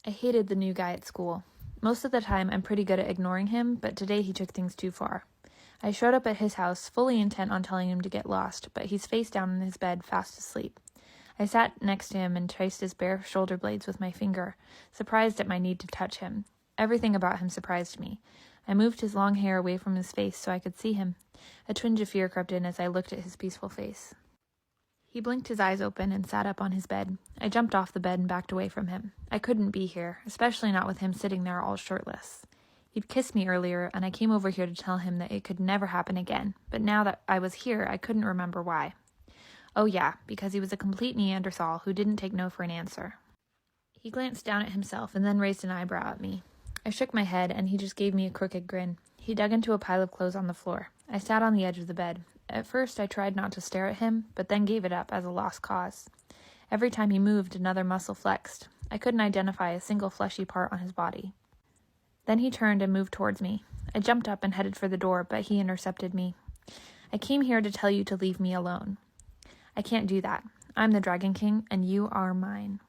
I hated the new guy at school. Most of the time, I'm pretty good at ignoring him, but today he took things too far. I showed up at his house, fully intent on telling him to get lost, but he's face down in his bed, fast asleep. I sat next to him and traced his bare shoulder blades with my finger, surprised at my need to touch him. Everything about him surprised me. I moved his long hair away from his face so I could see him. A twinge of fear crept in as I looked at his peaceful face. He blinked his eyes open and sat up on his bed. I jumped off the bed and backed away from him. I couldn't be here, especially not with him sitting there all shirtless. He'd kissed me earlier, and I came over here to tell him that it could never happen again, but now that I was here, I couldn't remember why. Oh yeah, because he was a complete Neanderthal who didn't take no for an answer. He glanced down at himself and then raised an eyebrow at me. I shook my head, and he just gave me a crooked grin. He dug into a pile of clothes on the floor. I sat on the edge of the bed. At first, I tried not to stare at him, but then gave it up as a lost cause. Every time he moved, another muscle flexed. I couldn't identify a single fleshy part on his body. Then he turned and moved towards me. I jumped up and headed for the door, but he intercepted me. I came here to tell you to leave me alone. I can't do that. I'm the Dragon King, and you are mine.